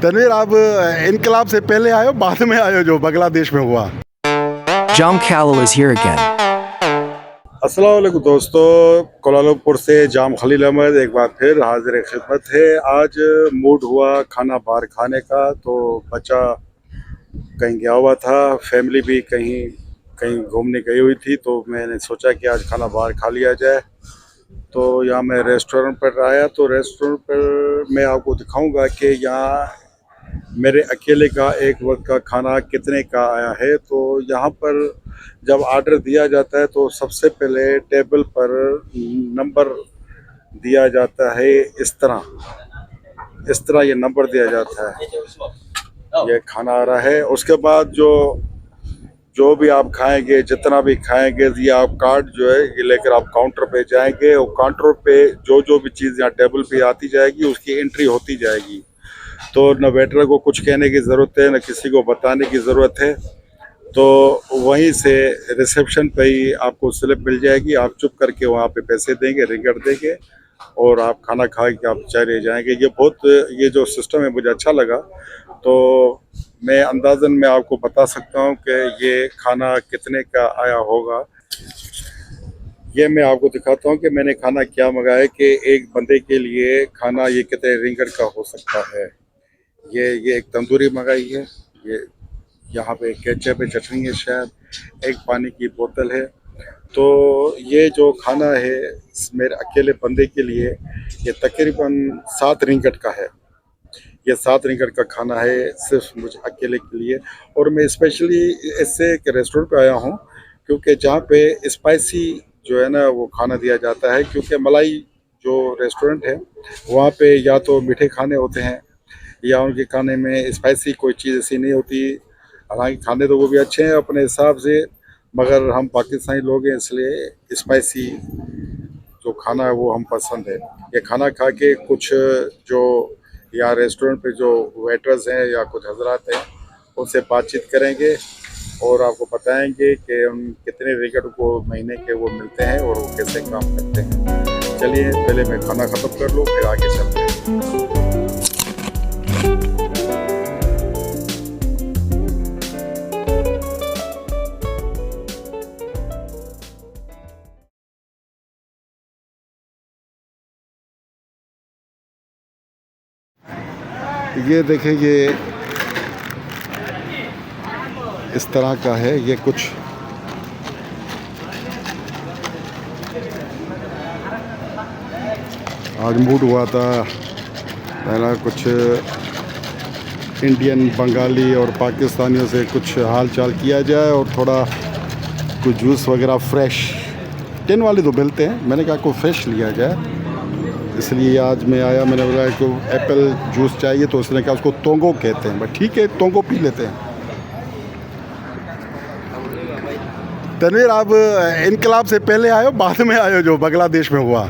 तनवीर, आप इनकलाब से पहले आए हो बाद में आए हो जो बांग्लादेश में हुआ? Jam Khalil is here again. अस्सलाम वालेकुम दोस्तों, कोलालमपुर से जाम खलील अहमद एक बार फिर हाजिर खिदमत है। आज मूड हुआ खाना बाहर खाने का, तो बच्चा कहीं गया हुआ था, फैमिली भी कहीं कहीं घूमने गई हुई थी, तो मैंने सोचा कि आज खाना बाहर खा लिया जाए। तो यहाँ मैं रेस्टोरेंट पर आया, तो रेस्टोरेंट पर मैं आपको दिखाऊंगा कि यहाँ मेरे अकेले का एक वक्त का खाना कितने का आया है। तो यहाँ पर जब ऑर्डर दिया जाता है तो सबसे पहले टेबल पर नंबर दिया जाता है। इस तरह ये नंबर दिया जाता है, ये खाना आ रहा है। उसके बाद जो भी आप खाएंगे, जितना भी खाएंगे, ये आप कार्ड जो है ये लेकर आप काउंटर पे जाएंगे, और काउंटर पे जो भी चीज़ यहाँ टेबल पे आती जाएगी उसकी एंट्री होती जाएगी। तो न वेटर को कुछ कहने की ज़रूरत है, न किसी को बताने की ज़रूरत है। तो वहीं से रिसेप्शन पे ही आपको स्लिप मिल जाएगी, आप चुप करके वहाँ पे पैसे देंगे, रिंगट देंगे, और आप खाना खा के आप चले जाएंगे। ये जो सिस्टम है मुझे अच्छा लगा। तो मैं अंदाज़न मैं आपको बता सकता हूँ कि ये खाना कितने का आया होगा। ये मैं आपको दिखाता हूँ कि मैंने खाना क्या मंगाया, कि एक बंदे के लिए खाना ये कितने रिंगट का हो सकता है। ये एक तंदूरी मंगाई है, ये यहाँ पे केचप है, चटनी है, शायद एक पानी की बोतल है। तो ये जो खाना है मेरे अकेले बंदे के लिए ये तकरीबन 7 रिंगट का है। ये 7 रिंगट का खाना है सिर्फ मुझे अकेले के लिए। और मैं स्पेशली इससे एक रेस्टोरेंट पे आया हूँ क्योंकि जहाँ पे स्पाइसी जो है ना वो खाना दिया जाता है, क्योंकि मलाई जो रेस्टोरेंट है वहाँ पे या तो मीठे खाने होते हैं या उनके खाने में स्पाइसी कोई चीज़ ऐसी नहीं होती। हालांकि खाने तो वो भी अच्छे हैं अपने हिसाब से, मगर हम पाकिस्तानी लोग हैं इसलिए स्पाइसी जो खाना है वो हम पसंद है। ये खाना खा के कुछ जो यहाँ रेस्टोरेंट पे जो वेटर्स हैं या कुछ हजरात हैं उनसे बातचीत करेंगे और आपको बताएंगे कि उन कितने रिगट को महीने के वो मिलते हैं और वो कैसे काम करते हैं। चलिए पहले मैं खाना ख़त्म कर लूँ, फिर आगे चलते हैं। ये देखें, ये इस तरह का है। ये कुछ आज मूड हुआ था पहला कुछ इंडियन, बंगाली और पाकिस्तानियों से कुछ हाल चाल किया जाए और थोड़ा कुछ जूस वगैरह फ्रेश, टिन वाले तो मिलते हैं, मैंने कहा कोई फ्रेश लिया जाए, इसलिए आज मैं आया। मैंने बोला कि एप्पल जूस चाहिए, तो उसने कहा उसको तोंगो कहते हैं। बस ठीक है, तोंगो पी लेते हैं। तनवीर, आप इनकलाब से पहले आए हो बाद में आए हो जो बांग्लादेश में हुआ?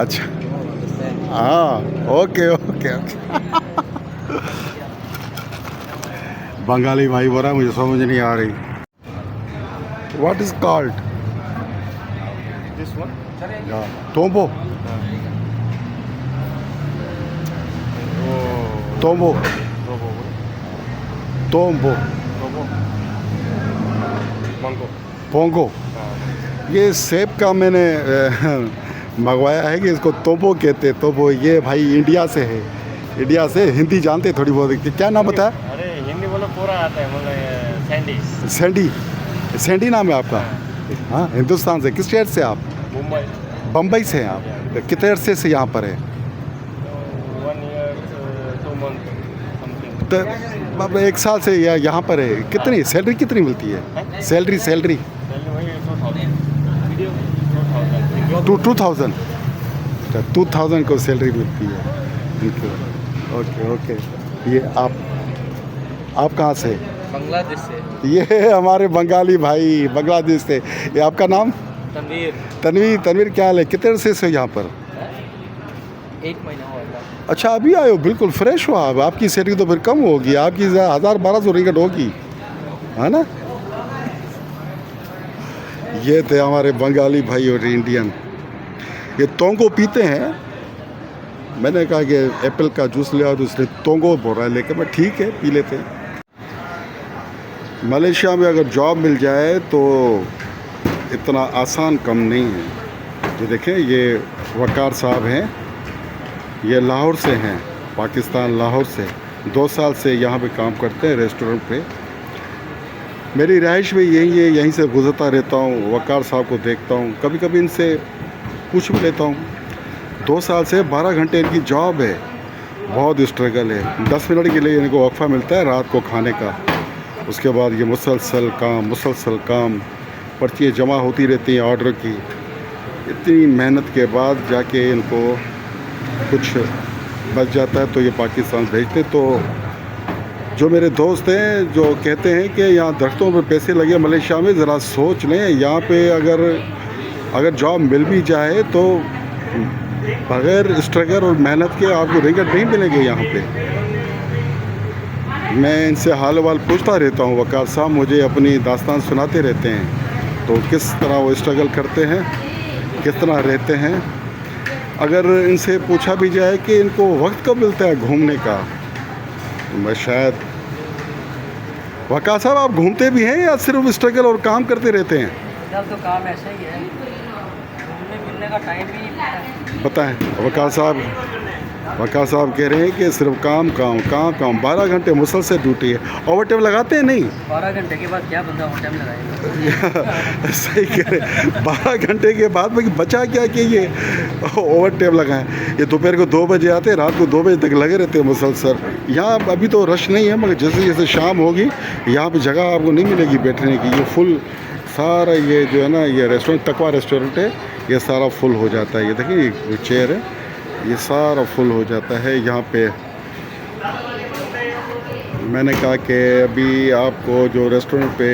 अच्छा, हाँ, ओके ओके ओके। बंगाली भाई बोल रहा है, मुझे समझ नहीं आ रही। What is called This one? तोंबो? तोंबो तोंबो Mango. Pongo. ये सेब का मैंने मंगवाया है कि इसको तोंबो कहते। तोंबो ये भाई इंडिया से है, इंडिया से हिंदी जानते थोड़ी बहुत। क्या नाम बताया? अरे हिंदी बोलो पूरा आता है, मतलब सैंडी। सैंडी, सैंडी नाम है आपका? हाँ, हिंदुस्तान से किस शहर से आप? मुंबई। बम्बई से हैं आप? कितने अरसे से यहाँ पर है? 1 year 2 month समथिंग। तो अब 1 साल से यहाँ पर है। कितनी सैलरी कितनी मिलती है? सैलरी वही 2000। 2000 2000 को सैलरी मिलती है। Okay okay. ये आप कहाँ से? बांग्लादेश से। ये है हमारे बंगाली भाई, बांग्लादेश से। ये आपका नाम? तनवीर। तनवीर। तनवीर क्या हाल है? कितने अरसे से यहाँ पर? 1 महीना हुआ था। अच्छा, अभी आए हो? बिल्कुल फ्रेश हो आप। आपकी सैलरी तो फिर कम होगी, आपकी 1000-1200 रिंगट होगी, है ना? ये थे हमारे बंगाली भाई और इंडियन। ये तोंगो पीते हैं मैंने कहा कि एप्पल का जूस ले आओ, तो उसने तोंगो बोल रहा है, लेकिन मैं ठीक है पी लेते हैं। मलेशिया में अगर जॉब मिल जाए तो इतना आसान कम नहीं है। ये देखें, ये वकार साहब हैं, ये लाहौर से हैं, पाकिस्तान लाहौर से। 2 साल से यहाँ पे काम करते हैं रेस्टोरेंट पे। मेरी रहाइश भी यही है, यहीं से गुजरता रहता हूँ, वकार साहब को देखता हूँ, कभी कभी इनसे पूछ भी लेता हूँ। 2 साल से 12 घंटे इनकी जॉब है, बहुत स्ट्रगल है। 10 मिनट के लिए इनको वक्फा मिलता है रात को खाने का, उसके बाद ये मुसलसल काम, पर्चियाँ जमा होती रहती हैं ऑर्डर की। इतनी मेहनत के बाद जाके इनको कुछ बच जाता है तो ये पाकिस्तान भेजते। तो जो मेरे दोस्त हैं जो कहते हैं कि यहाँ दरख्तों पर पैसे लगे मलेशिया में, ज़रा सोच लें, यहाँ पे अगर जॉब मिल भी जाए तो बग़ैर स्ट्रगल और मेहनत के आपको रिजल्ट नहीं मिलेंगे यहाँ पे। मैं इनसे हाल वाल पूछता रहता हूँ, वकार साहब मुझे अपनी दास्तान सुनाते रहते हैं, तो किस तरह वो स्ट्रगल करते हैं, किस तरह रहते हैं। अगर इनसे पूछा भी जाए कि इनको वक्त कब मिलता है घूमने का, तो मैं शायद, वकार साहब आप घूमते भी हैं या सिर्फ स्ट्रगल और काम करते रहते हैं? फिलहाल तो काम ऐसा ही है, घूमने फिरने का टाइम भी नहीं मिलता है। बताएं। वकार साहब कह रहे हैं कि सिर्फ काम। 12 घंटे मुसलसल ड्यूटी है। ओवर टाइम लगाते हैं नहीं? 12 घंटे के बाद क्या बंदा ओवर टाइम लगाएगा? सही कह रहे, 12 घंटे के बाद में बचा क्या कि ये ओवर टाइम लगाएं। ये दोपहर को 2 बजे आते हैं, रात को 2 बजे तक लगे रहते हैं मुसलसल। यहाँ अभी तो रश नहीं है, मगर जैसे जैसे शाम होगी यहाँ पे जगह आपको नहीं मिलेगी बैठने की। ये फुल सारा, ये जो है ना, ये रेस्टोरेंट तकवा रेस्टोरेंट है, ये सारा फुल हो जाता है। ये देखिए, ये चेयर है, ये सारा फुल हो जाता है यहाँ पे। मैंने कहा कि अभी आपको जो रेस्टोरेंट पे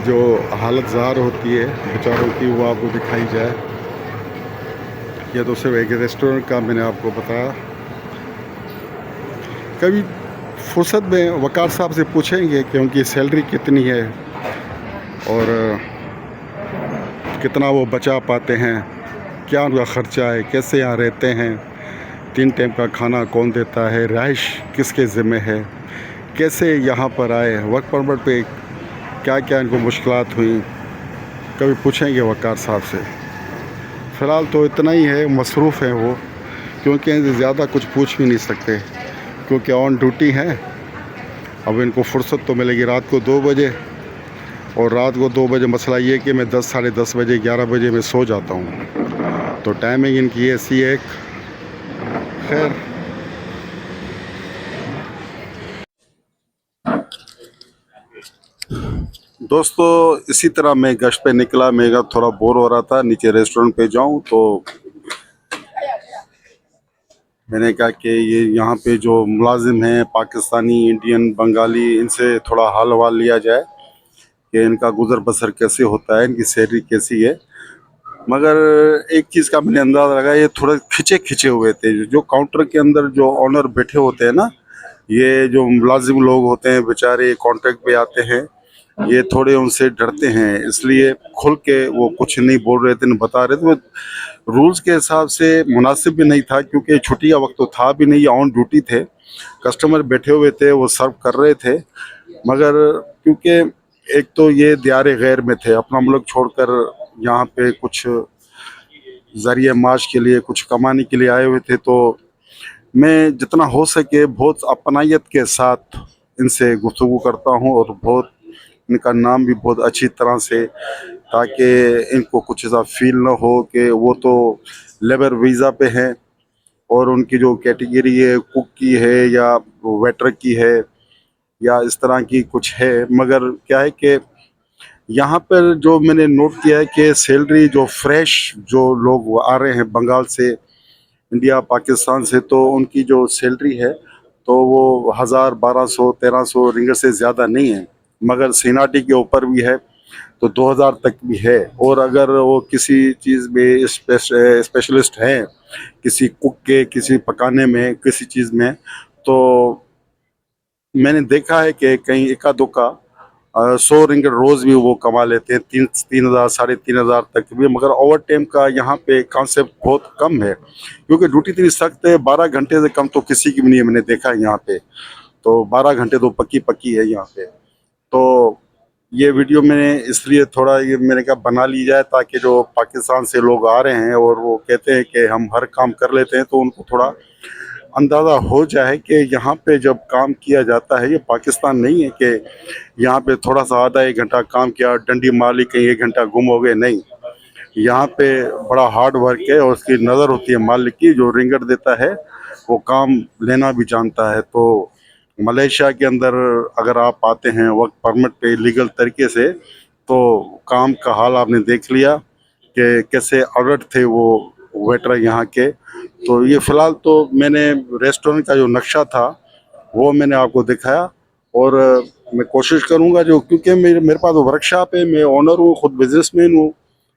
जो हालत ज़ार होती है बेचारों की, वो आपको दिखाई जाए। यह तो सिर्फ एक रेस्टोरेंट का मैंने आपको बताया। कभी फुर्सत में वकार साहब से पूछेंगे कि उनकी सैलरी कितनी है और कितना वो बचा पाते हैं, क्या उनका ख़र्चा है, कैसे यहाँ रहते हैं, 3 टाइम का खाना कौन देता है, रहाइश किसके ज़िम्मे है, कैसे यहाँ पर आए, वर्क परमिट पे क्या क्या इनको मुश्किलात हुई, कभी पूछेंगे वकार साहब से। फ़िलहाल तो इतना ही है, मसरूफ़ हैं वो, क्योंकि ज़्यादा कुछ पूछ भी नहीं सकते, क्योंकि ऑन ड्यूटी हैं। अब इनको फुर्सत तो मिलेगी रात को 2 बजे, और रात को 2 बजे मसला ये है कि मैं 10 साढ़े 10 बजे 11 बजे मैं सो जाता हूँ, तो टाइमिंग इनकी ऐसी है। खैर, दोस्तों इसी तरह मैं गश्त पे निकला। मैं थोड़ा बोर हो रहा था, नीचे रेस्टोरेंट पे जाऊं, तो मैंने कहा कि ये यहाँ पे जो मुलाजिम हैं पाकिस्तानी, इंडियन, बंगाली, इनसे थोड़ा हाल वाल लिया जाए कि इनका गुज़र बसर कैसे होता है, इनकी सैलरी कैसी है। मगर एक चीज़ का मैंने अंदाज़ा लगा, ये थोड़े खिंचे हुए थे। जो काउंटर के अंदर जो ऑनर बैठे होते हैं ना, ये जो मुलाजिम लोग होते हैं बेचारे, कॉन्ट्रैक्ट पे आते हैं, ये थोड़े उनसे डरते हैं, इसलिए खुल के वो कुछ नहीं बोल रहे थे, नहीं बता रहे थे। वो रूल्स के हिसाब से मुनासिब भी नहीं था, क्योंकि छुट्टी का वक्त तो था भी नहीं, ऑन ड्यूटी थे, कस्टमर बैठे हुए थे, वो सर्व कर रहे थे। मगर क्योंकि एक तो ये दियारे गैर में थे, अपना मुल्क छोड़कर यहाँ पे कुछ ज़रिए माश के लिए, कुछ कमाने के लिए आए हुए थे, तो मैं जितना हो सके बहुत अपनायत के साथ इनसे गुफ्तगू करता हूँ, और बहुत इनका नाम भी बहुत अच्छी तरह से, ताकि इनको कुछ ऐसा फील ना हो कि वो तो लेबर वीज़ा पे हैं और उनकी जो कैटेगरी है कुक की है या वेटर की है या इस तरह की कुछ है। मगर क्या है कि यहाँ पर जो मैंने नोट किया है कि सैलरी जो फ्रेश जो लोग आ रहे हैं बंगाल से, इंडिया, पाकिस्तान से, तो उनकी जो सैलरी है तो वो 1000, 1200, 1300 रिंगट से ज़्यादा नहीं है। मगर सीनाटी के ऊपर भी है तो 2000 तक भी है। और अगर वो किसी चीज़ में स्पेशलिस्ट हैं, किसी कुक के, किसी पकाने में, किसी चीज़ में, तो मैंने देखा है कि कहीं एका दुक्का 100 रिंगट रोज़ भी वो कमा लेते हैं, 3,000 3,500 तक भी। मगर ओवर टाइम का यहाँ पे कॉन्सेप्ट बहुत कम है, क्योंकि ड्यूटी इतनी सख्त है, 12 घंटे से कम तो किसी की भी नहीं है, मैंने देखा है यहाँ पे। तो 12 घंटे तो पक्की पक्की है यहाँ पे। तो ये वीडियो मैंने इसलिए थोड़ा ये मैंने कहा बना ली जाए, ताकि जो पाकिस्तान से लोग आ रहे हैं और वो कहते हैं कि हम हर काम कर लेते हैं, तो उनको थोड़ा अंदाज़ा हो जाए कि यहाँ पे जब काम किया जाता है, ये पाकिस्तान नहीं है कि यहाँ पे थोड़ा सा आधा 1 घंटा काम किया, डंडी मार ली, कहीं 1 घंटा गुम हो गए, नहीं। यहाँ पे बड़ा हार्ड वर्क है और उसकी नज़र होती है मालिक की, जो रिंगट देता है वो काम लेना भी जानता है। तो मलेशिया के अंदर अगर आप आते हैं वर्क परमिट पे लीगल तरीके से, तो काम का हाल आपने देख लिया कि कैसे अलर्ट थे वो वेटर यहाँ के। तो ये फ़िलहाल तो मैंने रेस्टोरेंट का जो नक्शा था वो मैंने आपको दिखाया, और मैं कोशिश करूँगा जो, क्योंकि मेरे पास वर्कशॉप है, मैं ओनर हूँ, ख़ुद बिजनेसमैन हूँ,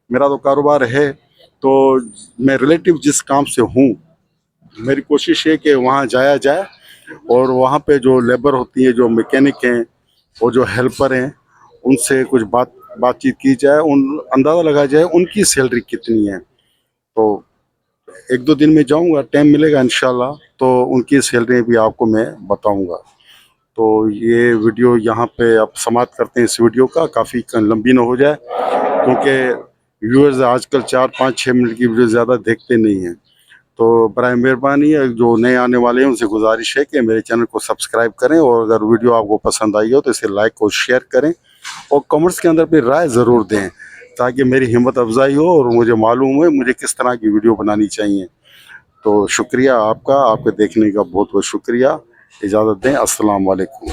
मेरा तो कारोबार है, तो मैं रिलेटिव जिस काम से हूँ, मेरी कोशिश है कि वहाँ जाया जाए और वहाँ पे जो लेबर होती है, जो मैकेनिक हैं और जो हेल्पर हैं, उनसे कुछ बातचीत की जाए, उन अंदाज़ा लगाया जाए उनकी सैलरी कितनी है। तो 1-2 दिन में जाऊँगा, टाइम मिलेगा इंशाल्लाह, तो उनकी सैलरी भी आपको मैं बताऊँगा। तो ये वीडियो यहाँ पे अब समाप्त करते हैं इस वीडियो का, काफ़ी लंबी ना हो जाए, क्योंकि व्यूअर्स आजकल 4-5-6 मिनट की वीडियो ज़्यादा देखते नहीं हैं। तो बराए मेहरबानी है, जो नए आने वाले हैं उनसे गुजारिश है कि मेरे चैनल को सब्सक्राइब करें, और अगर वीडियो आपको पसंद आई हो तो इसे लाइक और शेयर करें, और कमेंट्स के अंदर अपनी राय ज़रूर दें, ताकि मेरी हिम्मत अफजाई हो और मुझे मालूम है मुझे किस तरह की वीडियो बनानी चाहिए। तो शुक्रिया आपका, आपके देखने का बहुत बहुत शुक्रिया। इजाज़त दें, अस्सलाम वालेकुम।